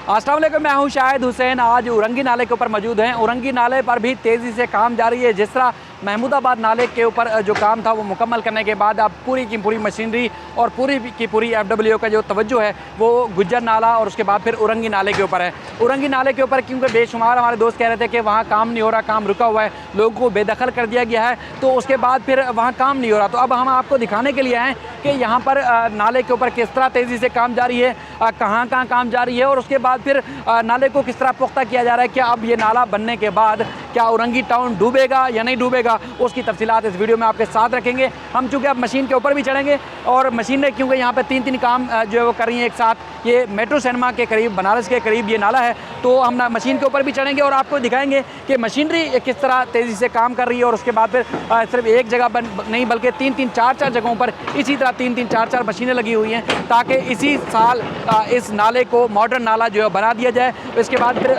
अस्सलाम वालेकुम, मैं हूं शाहिद हुसैन। आज उरंगी नाले के ऊपर मौजूद हैं। उरंगी नाले पर भी तेज़ी से काम जारी है। जिस तरह महमूदाबाद नाले के ऊपर जो काम था वो मुकम्मल करने के बाद अब पूरी की पूरी मशीनरी और पूरी की पूरी FWO का जो तवज्जो है वो गुज्जर नाला और उसके बाद फिर उरंगी नाले के ऊपर है। उरंगी नाले के ऊपर क्योंकि बेशुमार हमारे दोस्त कह रहे थे कि वहाँ काम नहीं हो रहा, काम रुका हुआ है, लोगों को बेदखल कर दिया गया है, तो उसके बाद फिर वहाँ काम नहीं हो रहा। तो अब हम आपको दिखाने के लिए आए कि यहाँ पर नाले के ऊपर किस तरह तेज़ी से काम जारी है, कहाँ कहाँ काम जारी है और उसके बाद फिर नाले को किस तरह पुख्ता किया जा रहा है। क्या अब ये नाला बनने के बाद क्या उरंगी टाउन डूबेगा या नहीं डूबेगा, उसकी तफसीलात इस वीडियो में आपके साथ रखेंगे। हम चूँकि अब मशीन के ऊपर भी चढ़ेंगे और मशीनें क्योंकि यहाँ पे तीन काम जो है वो कर रही हैं एक साथ। ये मेट्रो सिनेमा के करीब, बनारस के करीब ये नाला है, तो हम ना मशीन के ऊपर भी चढ़ेंगे और आपको दिखाएंगे कि मशीनरी किस तरह तेज़ी से काम कर रही है। और उसके बाद फिर सिर्फ एक जगह नहीं बल्कि तीन चार जगहों पर इसी तरह तीन चार मशीनें लगी हुई हैं ताकि इसी साल इस नाले को मॉडर्न नाला जो है बना दिया जाए। इसके बाद फिर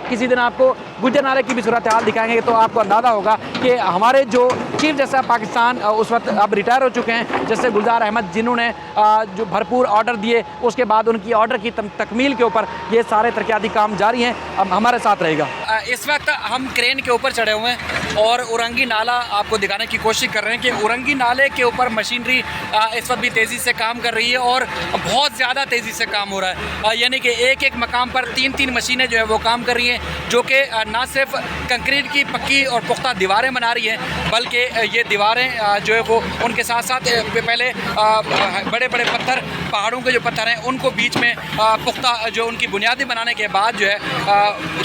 किसी दिन आपको गुज्जर नाले की भी सूरत हाल दिखाएंगे, तो आपको अंदाज़ा होगा कि हमारे जो चीफ जस्टिस पाकिस्तान उस वक्त अब रिटायर हो चुके हैं, जैसे गुलजार अहमद, जिन्होंने जो भरपूर ऑर्डर दिए, उसके बाद उनकी ऑर्डर की तकमील के ऊपर ये सारे तरक्याती काम जारी हैं। अब हमारे साथ रहेगा। इस वक्त हम क्रेन के ऊपर चढ़े हुए हैं और उरंगी नाला आपको दिखाने की कोशिश कर रहे हैं कि उरंगी नाले के ऊपर मशीनरी इस वक्त भी तेज़ी से काम कर रही है और बहुत ज़्यादा तेज़ी से काम हो रहा है। यानी कि एक मकाम पर तीन मशीनें जो है वो काम कर रही हैं, जो कि ना सिर्फ कंक्रीट की पक्की और पुख्ता दीवारें बना रही हैं, बल्कि ये दीवारें जो है वो उनके साथ साथ पहले बड़े बड़े पत्थर, पहाड़ों के जो पत्थर हैं उनको बीच में पुख्ता जो उनकी बुनियादी बनाने के बाद जो है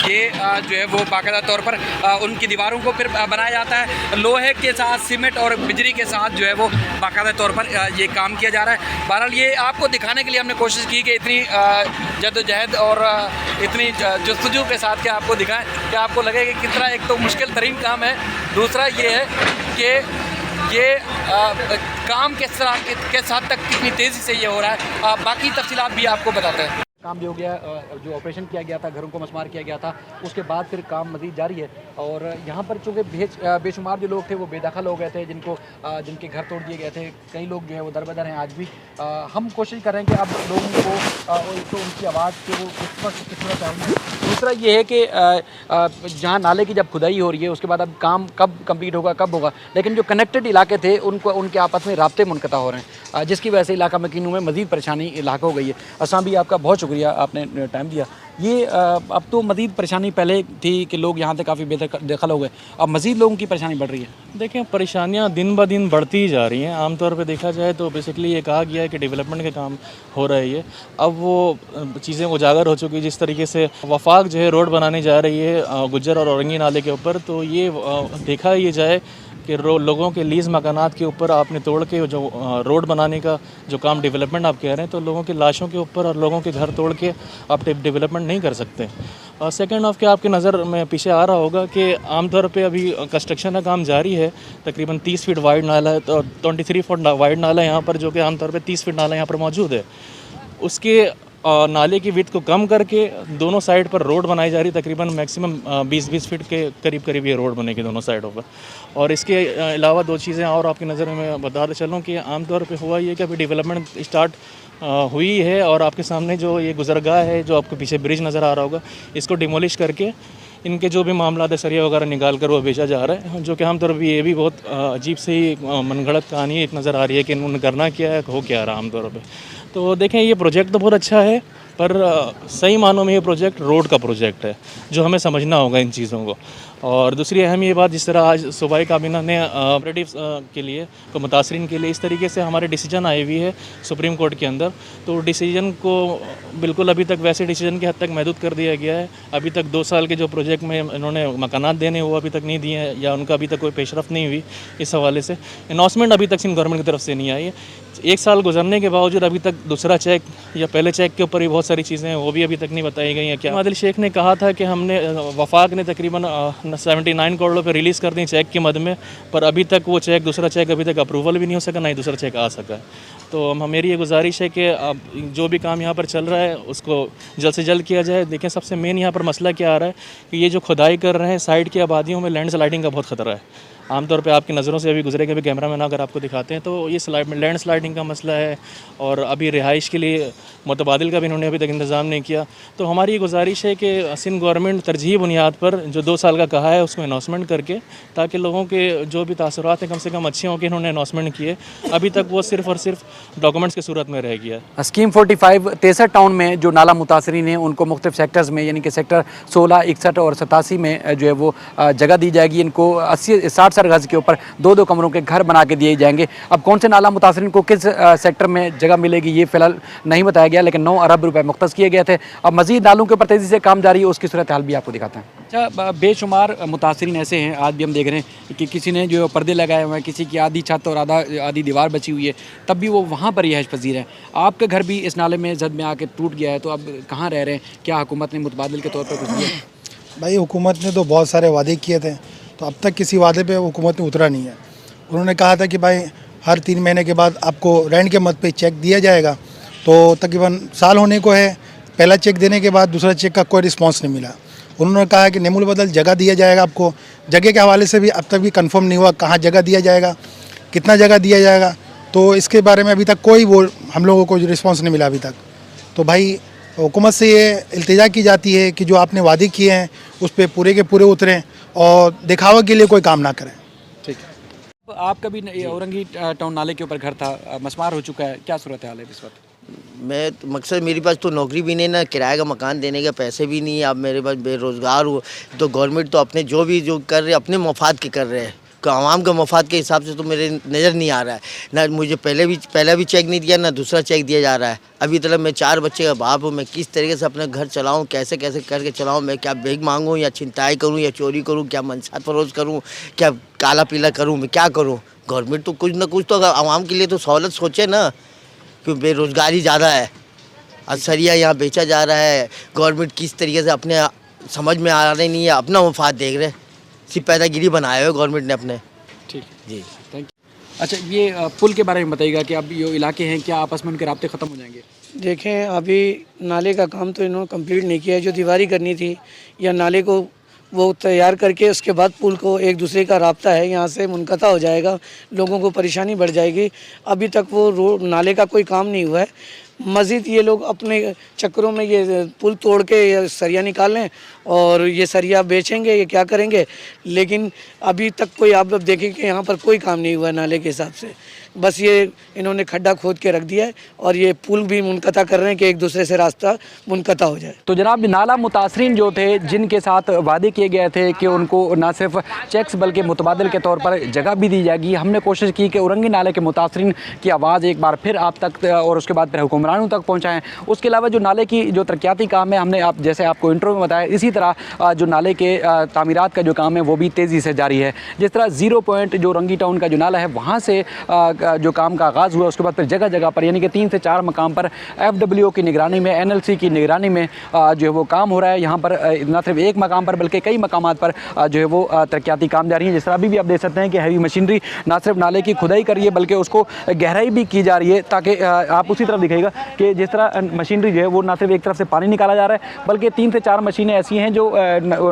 ये जो है वो बाकायदा तौर पर उनकी दीवारों को फिर बनाया जाता है। लोहे के साथ सीमेंट और बिजली के साथ जो है वो बाकायदा तौर पर ये काम किया जा रहा है। बहरहाल ये आपको दिखाने के लिए हमने कोशिश की कि इतनी जद्दोजहद और इतनी जस्तजू के साथ कि आपको दिखाएं कि आपको लगे कि कितना एक तो मुश्किल तरीन काम है, दूसरा ये है कि ये काम किस तरह किस हद तक कितनी तेज़ी से ये हो रहा है। बाकी तफसीलात भी आपको बताते हैं। काम भी हो गया, जो ऑपरेशन किया गया था, घरों को मसमार किया गया था, उसके बाद फिर काम मज़ीद जारी है। और यहाँ पर चूँकि बेशुमार जो लोग थे वो बेदखल हो गए थे, जिनके घर तोड़ दिए गए थे, कई लोग जो है वो दरबदर हैं आज भी। हम कोशिश कर रहे हैं कि अब लोगों को तो उनकी आवाज़ के वो कितना चाहिए। दूसरा ये है कि जहाँ नाले की जब खुदाई हो रही है उसके बाद अब काम कब कंप्लीट होगा, कब होगा, लेकिन जो कनेक्टेड इलाके थे उनके आपस में राब्ते मुनक़ता हो रहे हैं, जिसकी वजह से इलाका मकीनों में मज़ीद परेशानी इलाका हो गई है। असां भी आपका बहुत शुक्रिया, आपने टाइम दिया। ये अब तो मज़ीद परेशानी पहले थी कि लोग यहाँ से काफ़ी बेदखल हो गए, अब मज़ीद लोगों की परेशानी बढ़ रही है। देखें, परेशानियाँ दिन ब दिन बढ़ती ही जा रही हैं। आमतौर पे देखा जाए तो बेसिकली ये कहा गया है कि डेवलपमेंट के काम हो रहे हैं। अब वो चीज़ें उजागर हो चुकी, जिस तरीके से वफाक जो है रोड बनाने जा रही है गुज्जर और औरंगी नाले के ऊपर, तो ये देखा ये जाए कि लोगों के लीज़ मकानात के ऊपर आपने तोड़ के जो रोड बनाने का जो काम डेवलपमेंट आप कह रहे हैं, तो लोगों की लाशों के ऊपर और लोगों के घर तोड़ के आप डेवलपमेंट नहीं कर सकते। सेकेंड ऑफ के आपकी नज़र में पीछे आ रहा होगा कि आमतौर पे अभी कंस्ट्रक्शन का काम जारी है। तकरीबन 30 फीट वाइड नाला है, तो 23 फुट वाइड नाला है यहाँ पर, जो कि आमतौर पे 30 फीट नाला यहाँ पर मौजूद है। उसके नाले की विड्थ को कम करके दोनों साइड पर रोड बनाई जा रही है। तकरीबन मैक्सिमम 20 फीट के करीब ये रोड बनेगी दोनों साइडों पर। और इसके अलावा दो चीज़ें और आपकी नज़र में मैं बताते चलूँ कि आमतौर पे हुआ ये कि अभी डेवलपमेंट स्टार्ट हुई है और आपके सामने जो ये गुजरगाह है, जो आपको पीछे ब्रिज नज़र आ रहा होगा, इसको डिमोलिश करके इनके जो भी मामला है सरिया वगैरह निकाल कर वो बेचा जा रहा है, जो कि आमतौर पर ये भी बहुत अजीब से ही मनगढ़ंत कहानी एक नज़र आ रही है कि इन्होंने करना क्या है, हो क्या रहा आमतौर पर। तो देखें, ये प्रोजेक्ट तो बहुत अच्छा है, पर सही मानों में ये प्रोजेक्ट रोड का प्रोजेक्ट है, जो हमें समझना होगा इन चीज़ों को। और दूसरी अहम ये बात, जिस तरह आज सूबाई काबीना ने ऑपरेटिव के लिए तो मुतासरीन के लिए इस तरीके से हमारे डिसीजन आई हुई है सुप्रीम कोर्ट के अंदर, तो डिसीजन को बिल्कुल अभी तक वैसे डिसीजन की हद तक महदूद कर दिया गया है। अभी तक 2 साल के जो प्रोजेक्ट में इन्होंने मकानात देने वो अभी तक नहीं दिए हैं, या उनका अभी तक कोई पेशरफ नहीं हुई। इस हवाले से अनाउंसमेंट अभी तक सिंध गवर्नमेंट की तरफ से नहीं आई है। 1 साल गुजरने के बावजूद अभी तक दूसरा चेक या पहले चेक के ऊपर भी बहुत सारी चीज़ें हैं, वो भी अभी तक नहीं बताई गई हैं। क्या आदिल शेख ने कहा था कि हमने वफाक ने तकरीबन 79 करोड़ पे रिलीज़ कर दी चेक के मद में, पर अभी तक वो दूसरा चेक अभी तक अप्रूवल भी नहीं हो सका, ना ही दूसरा चेक आ सका। तो मेरी ये गुजारिश है कि अब जो भी काम यहाँ पर चल रहा है उसको जल्द से जल्द किया जाए। देखें, सबसे मेन यहाँ पर मसला क्या आ रहा है कि ये जो खुदाई कर रहे हैं, साइड की आबादियों में लैंड स्लाइडिंग का बहुत ख़तरा है। आमतौर पे आपकी नज़रों से अभी गुजरे, कभी कैमरा मैन अगर आपको दिखाते हैं तो ये लैंड स्लाइडिंग का मसला है, और अभी रिहाइश के लिए मुतबादिल का भी इन्होंने अभी तक इंतज़ाम नहीं किया। तो हमारी ये गुजारिश है कि सिंध गवर्नमेंट तरजीही बुनियाद पर जो 2 साल का कहा है उसको अनाउंसमेंट करके, ताकि लोगों के जो भी तासुरात हैं कम से कम अच्छे हों कि इन्होंने अनाउंसमेंट किए। अभी तक वो सिर्फ़ और सिर्फ डॉक्यूमेंट्स की सूरत में रह गया है। स्कीम 45 63 टाउन में जो नाला मुतासरीन हैं उनको मुख्तलिफ सेक्टर्स में, यानी कि सेक्टर 16, 61 और 87 में जो है वो जगह दी जाएगी। इनको 80-60 गज़ के ऊपर 2-2 कमरों के घर बना के दिए जाएंगे। अब कौन से नाला मुतासरीन को किस सेक्टर में जगह मिलेगी ये फ़िलहाल नहीं बताया गया, लेकिन 9 अरब रुपए मुख्तस किए गए थे। अब मज़ीद नालों के ऊपर तेज़ी से काम जारी है, उसकी सूरत हाल भी आपको दिखाते हैं। अच्छा, बेशुमार मुतासरीन ऐसे हैं, आज भी हम देख रहे हैं कि किसी ने जो पर्दे लगाए हुए हैं, किसी की आधी छत और आधी दीवार बची हुई है, तब भी वो वहाँ पर रिहाइश पजीर है। आपका घर भी इस नाले में जद में आके टूट गया है, तो अब कहाँ रह रहे हैं? क्या हुकूमत ने मुतबादिल के तौर पर कुछ दिया? भाई हुकूमत ने तो बहुत सारे वादे किए थे, तो अब तक किसी वादे पे हुकूमत ने उतरा नहीं है। उन्होंने कहा था कि भाई हर 3 महीने के बाद आपको रेंट के मद पे चेक दिया जाएगा, तो तकरीबन साल होने को है, पहला चेक देने के बाद दूसरा चेक का कोई रिस्पांस नहीं मिला। उन्होंने कहा कि नेमुल बदल जगह दिया जाएगा आपको, जगह के हवाले से भी अब तक भी कंफर्म नहीं हुआ कहाँ जगह दिया जाएगा, कितना जगह दिया जाएगा, तो इसके बारे में अभी तक कोई वो हम लोगों को रिस्पांस नहीं मिला अभी तक। तो भाई हुकूमत से ये इल्तिजा की जाती है कि जो आपने वादे किए हैं उस पर पूरे के पूरे उतरें और दिखावा के लिए कोई काम ना करें। ठीक है। आपका भी औरंगी टाउन नाले के ऊपर घर था, मसमार हो चुका है, क्या सूरत हाल है इस वक्त? मैं मकसद मेरे पास तो नौकरी भी नहीं, ना किराए का मकान देने के पैसे भी नहीं है। अब मेरे पास बेरोज़गार हूँ, तो गवर्नमेंट तो अपने जो कर रहे हैं अपने मफाद के कर रहे हैं, आवाम के मफाद के हिसाब से तो मेरे नज़र नहीं आ रहा है। ना मुझे पहला भी चेक नहीं दिया, ना दूसरा चेक दिया जा रहा है। अभी तक मैं 4 बच्चे का बाप हूँ, मैं किस तरीके से अपना घर चलाऊँ, कैसे कैसे करके चलाऊँ? मैं क्या भीख मांगूँ या छिनताई करूँ या चोरी करूँ, क्या मनसात फरोज करूँ, क्या काला पीला करूँ, मैं क्या करूँ? गवर्नमेंट तो कुछ ना कुछ तो आवाम के लिए तो सहूलत सोचे ना, क्योंकि बेरोज़गारी ज़्यादा है, असरिया यहाँ बेचा जा रहा है। गवर्नमेंट किस तरीके से अपने समझ में आ रही नहीं है, अपना मफाद देख रहे, सिर्फ पैदागिरी बनाए हुए गवर्नमेंट ने अपने। ठीक जी थैंक यू। अच्छा, ये पुल के बारे में बताइएगा कि अब ये इलाके हैं, क्या आपस में उनके राब्ते ख़त्म हो जाएंगे? देखें, अभी नाले का काम तो इन्होंने कंप्लीट नहीं किया है। जो दीवारी करनी थी या नाले को वो तैयार करके उसके बाद पुल को एक दूसरे का राब्ता है यहाँ से मुनक़ता हो जाएगा, लोगों को परेशानी बढ़ जाएगी। अभी तक वो रोड नाले का कोई काम नहीं हुआ है। मज़ीद ये लोग अपने चक्करों में ये पुल तोड़ के ये सरिया निकाल लें और ये सरिया बेचेंगे, ये क्या करेंगे, लेकिन अभी तक कोई आप देखें कि यहाँ पर कोई काम नहीं हुआ है नाले के हिसाब से। बस ये इन्होंने खड्डा खोद के रख दिया है और ये पुल भी मुनक़ता कर रहे हैं कि एक दूसरे से रास्ता मुनक़ता हो जाए। तो जनाब, नाला मुतासरीन जो थे, जिनके साथ वादे किए गए थे कि उनको ना सिर्फ चेक्स बल्कि मुतबादिल के तौर पर जगह भी दी जाएगी, हमने कोशिश की कि औरंगी नाले के मुतासरीन की आवाज़ एक बार फिर आप तक और उसके बाद फिर हुक्मरानों तक पहुँचाएँ। उसके अलावा जो नाले की जो तरक्याती काम है, हमने आप जैसे आपको इंट्रो में बताया, इसी तरह जो नाले के तामीरात का जो काम है वो भी तेज़ी से जारी है। जिस तरह 0 पॉइंट जो औरंगी टाउन का जो नाला है वहाँ से जो काम का आगाज़ हुआ, उसके बाद फिर जगह जगह पर यानी कि 3 से 4 मकाम पर FWO की निगरानी में, NLC की निगरानी में जो है वो काम हो रहा है। यहाँ पर न सिर्फ एक मकाम पर बल्कि कई मकामात पर जो है वो तरक्याती काम जारी है। जिस तरह अभी भी आप देख सकते हैं कि हैवी मशीनरी ना सिर्फ नाले की खुदाई कर रही है बल्कि उसको गहराई भी की जा रही है, ताकि आप उसी तरफ दिखाइएगा कि जिस तरह मशीनरी जो है वो ना सिर्फ एक तरफ से पानी निकाला जा रहा है बल्कि 3 से 4 मशीनें ऐसी हैं जो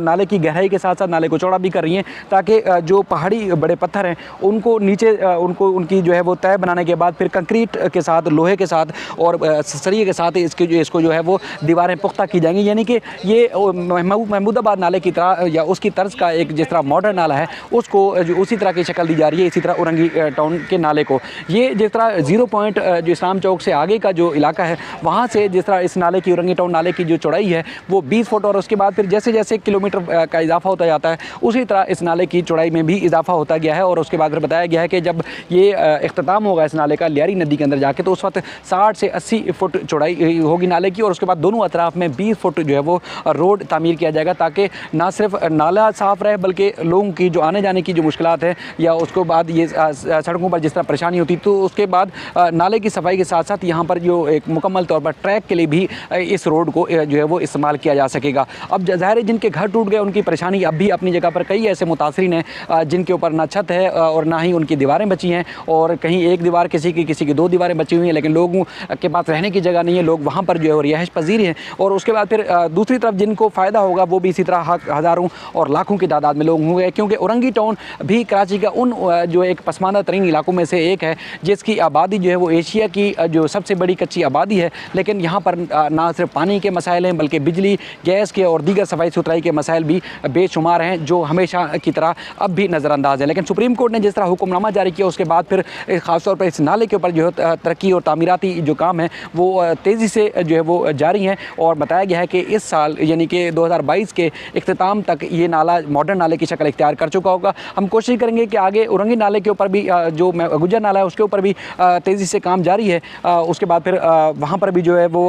नाले की गहराई के साथ साथ नाले को चौड़ा भी कर रही हैं, ताकि जो पहाड़ी बड़े पत्थर हैं उनको नीचे उनकी जो है वो तय बनाने के बाद फिर कंक्रीट के साथ, लोहे के साथ और सरिये के साथ इसको जो है वो दीवारें पुख्ता की जाएंगी। यानी कि ये महमूदाबाद नाले की तरह या उसकी तर्ज का एक जिस तरह मॉडर्न नाला है उसको उसी तरह की शक्ल दी जा रही है। इसी तरह औरंगी टाउन के नाले को ये जिस तरह 0 पॉइंट जो इस्लाम चौक से आगे का जो इलाका है वहाँ से जिस तरह इस नाले की, औरंगी टाउन नाले की जो चौड़ाई है वो 20 फुट और उसके बाद फिर जैसे जैसे किलोमीटर का इजाफा होता जाता है उसी तरह इस नाले की चौड़ाई में भी इजाफा होता गया है। और उसके बाद फिर बताया गया है कि जब ये इख्तिताम होगा इस नाले का लियारी नदी के अंदर जाके, तो उस वक्त 60 से 80 फुट चौड़ाई होगी नाले की और उसके बाद दोनों अतराफ में 20 फुट जो है वो रोड तामीर किया जाएगा, ताकि ना सिर्फ नाला साफ़ रहे बल्कि लोगों की जो आने जाने की जो मुश्किलात है या उसके बाद ये सड़कों पर जिस तरह परेशानी होती, तो उसके बाद नाले की सफाई के साथ साथ यहाँ पर जो एक मुकम्मल तौर पर ट्रैक के लिए भी इस रोड को जो है वो इस्तेमाल किया जा सकेगा। अब ज़ाहिर है जिनके घर टूट गए उनकी परेशानी अब भी अपनी जगह पर, कई ऐसे मुतासरीन हैं जिनके ऊपर ना छत है और ना ही उनकी दीवारें बची हैं और और कहीं एक दीवार किसी की 2 दीवारें बची हुई हैं, लेकिन लोगों के पास रहने की जगह नहीं है, लोग वहाँ पर जो है वो रिहाइश पजीर हैं। और उसके बाद फिर दूसरी तरफ जिनको फ़ायदा होगा वो भी इसी तरह हज़ारों और लाखों की तादाद में लोग होंगे, क्योंकि औरंगी टाउन भी कराची का उन जो एक पसमानदा तरीन इलाकों में से एक है जिसकी आबादी जो है वो एशिया की जो सबसे बड़ी कच्ची आबादी है। लेकिन यहाँ पर ना सिर्फ पानी के मसाइल हैं बल्कि बिजली, गैस के और दीगर सफाई सुथराई के मसाइल भी बेशुमार हैं, जो हमेशा की तरह अब भी नज़रअंदाज है। लेकिन सुप्रीम कोर्ट ने जिस तरह हुक्मनामा जारी किया उसके बाद फिर ख़ासतौर पर इस नाले के ऊपर जो है तरक्की और तामीराती जो काम है वो तेज़ी से जो है वो जारी हैं। और बताया गया है कि इस साल यानी कि 2022 के इख्तिताम तक ये नाला मॉडर्न नाले की शक्ल इख्तियार कर चुका होगा। हम कोशिश करेंगे कि आगे औरंगी नाले के ऊपर भी जो गुजर नाला है उसके ऊपर भी तेज़ी से काम जारी है। उसके बाद फिर वहाँ पर भी जो है वो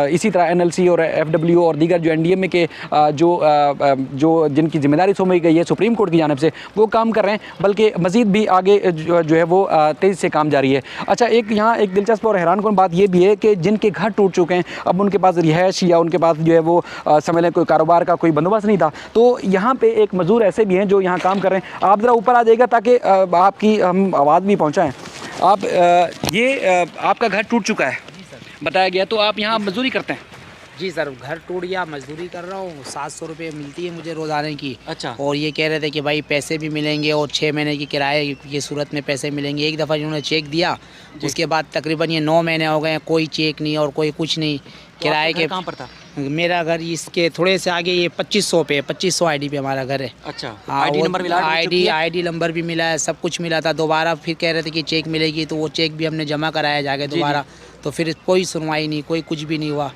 इसी तरह NLC और FW और दीगर जो NDMA के जो जिनकी जिम्मेदारी सौंपी गई है सुप्रीम कोर्ट की जानिब से वो काम कर रहे हैं, बल्कि मज़ीद भी आगे जो है वो तेज़ी से काम जारी है। अच्छा, यहाँ एक दिलचस्प और हैरान कुन बात ये भी है कि जिनके घर टूट चुके हैं, अब उनके पास रिहाइश या उनके पास जो है वो समझ लें कोई कारोबार का कोई बंदोबस्त नहीं था, तो यहाँ पे एक मज़दूर ऐसे भी हैं जो यहाँ काम कर रहे हैं। आप ज़रा ऊपर आ जाइएगा ताकि आपकी हम आवाज़ भी पहुँचाएँ। आप आपका घर टूट चुका है बताया गया, तो आप यहाँ मजदूरी करते हैं? जी सर, घर टूट गया, मजदूरी कर रहा हूँ, 700 रुपये मिलती है मुझे रोज़ाने की। अच्छा। और ये कह रहे थे कि भाई पैसे भी मिलेंगे और 6 महीने की किराए की सूरत में पैसे मिलेंगे। एक दफ़ा इन्होंने चेक दिया, उसके बाद तकरीबन ये 9 महीने हो गए, कोई चेक नहीं और कोई कुछ नहीं। किराए के कहाँ पर था? मेरा घर इसके थोड़े से आगे ये 2500 पे 2500 ID पे हमारा घर है। अच्छा, हाँ, ID नंबर मिला? ID नंबर भी मिला है, सब कुछ मिला था। दोबारा फिर कह रहे थे कि चेक मिलेगी, तो वो चेक भी हमने जमा कराया जाके दोबारा, तो फिर कोई सुनवाई नहीं, कोई कुछ भी नहीं हुआ,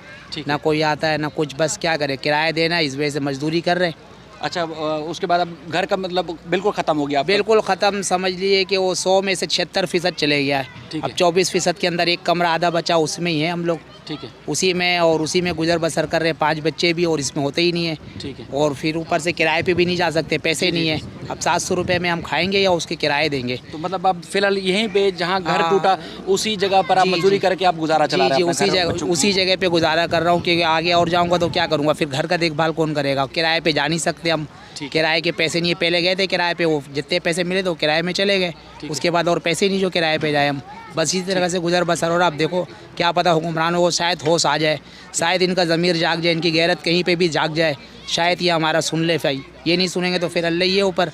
ना कोई आता है ना कुछ। बस क्या करे, किराया देना, इस वजह से मजदूरी कर रहे हैं। अच्छा, उसके बाद अब घर का मतलब बिल्कुल ख़त्म हो गया? बिल्कुल ख़त्म, समझ लिए कि वो 100 में से 76% चले गया है। अब 24% के अंदर एक कमरा आधा बचा, उसमें ही है हम लोग। ठीक है। उसी में और उसी में गुजर बसर कर रहे हैं, 5 बच्चे भी और इसमें होते ही नहीं है। ठीक है। और फिर ऊपर से किराए पे भी नहीं जा सकते, पैसे नहीं है। अब 700 रुपये में हम खाएंगे या उसके किराए देंगे? तो मतलब अब फिलहाल यहीं पे जहाँ घर टूटा उसी जगह पर आप मजदूरी करके आप गुजारा चला रहे हैं? जी, उसी जगह पे गुजारा कर रहा हूँ, क्योंकि आगे और जाऊँगा तो क्या करूँगा, फिर घर का देखभाल कौन करेगा? किराए पे जा नहीं सकते हम, किराए के पैसे नहीं है। पहले गए थे किराए पे, वो जितने पैसे मिले तो किराए में चले गए, उसके बाद और पैसे नहीं जो किराए पे जाए हम। बस इसी तरह से गुजर बसर। और आप देखो, क्या पता हुक्मरानों को शायद होश आ जाए, शायद इनका ज़मीर जाग जाए, इनकी गैरत कहीं पे भी जाग जाए, शायद ये हमारा सुन ले। भाई ये नहीं सुनेंगे तो फिर अल्लाह ही है ऊपर।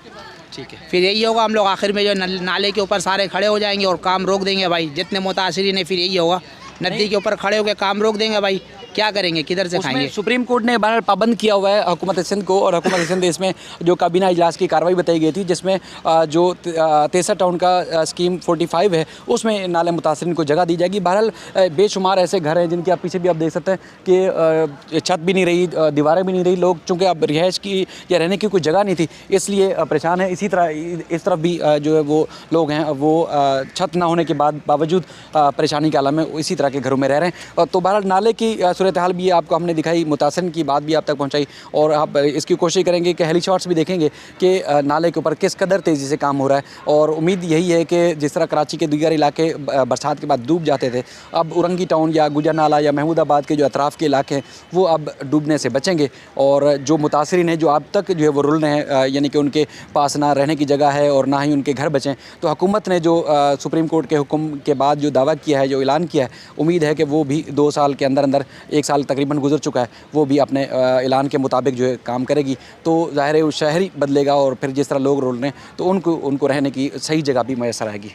ठीक है, फिर यही होगा, हम लोग आखिर में जो नाले के ऊपर सारे खड़े हो जाएंगे और काम रोक देंगे भाई। जितने मुतासिरीन है फिर यही होगा, नदी के ऊपर खड़े होकर काम रोक देंगे भाई। क्या करेंगे, किधर से खाएंगे? सुप्रीम कोर्ट ने बहरहाल पाबंद किया हुआ है हुकूमत सिंध को, और हुकूमत सिंध इसमें जो काबीना इजलास की कार्रवाई बताई गई थी, जिसमें जो 63 टाउन का स्कीम 45 है उसमें नाले मुतासरीन को जगह दी जाएगी। बहरहाल बेशुमार ऐसे घर हैं जिनकी आप पीछे भी आप देख सकते हैं कि छत भी नहीं रही, दीवारें भी नहीं रही। लोग चूँकि अब रिहाइश की या रहने की कोई जगह नहीं थी इसलिए परेशान है। इसी तरह इस तरफ भी जो है वो लोग हैं वो छत ना होने के बावजूद परेशानी के आलम में इसी तरह के घरों में रह रहे हैं। तो बहरहाल नाले की सूरत हाल भी आपको हमने दिखाई, मुतासिर की बात भी आप तक पहुंचाई, और आप इसकी कोशिश करेंगे कि हेली शॉट्स भी देखेंगे कि नाले के ऊपर किस कदर तेज़ी से काम हो रहा है। और उम्मीद यही है कि जिस तरह कराची के दीगर इलाके बरसात के बाद डूब जाते थे, अब औरंगी टाउन या गुजर नाला या महमूदाबाद के जो अतराफ़ के इलाके हैं वो अब डूबने से बचेंगे। और जो मुतासिरीन हैं जो अब तक जो है वो रुल रहे हैं, यानी कि उनके पास ना रहने की जगह है और ना ही उनके घर बचें, तो हुकूमत ने जो सुप्रीम कोर्ट के हुक्म के बाद जो दावा किया है, जो ऐलान किया है, उम्मीद है कि वो भी 2 साल के अंदर अंदर, 1 साल तकरीबन गुजर चुका है, वो भी अपने ऐलान के मुताबिक जो है काम करेगी। तो ज़ाहिर है वो शहर ही बदलेगा और फिर जिस तरह लोग रोल रहे हैं तो उनको रहने की सही जगह भी मैसर आएगी।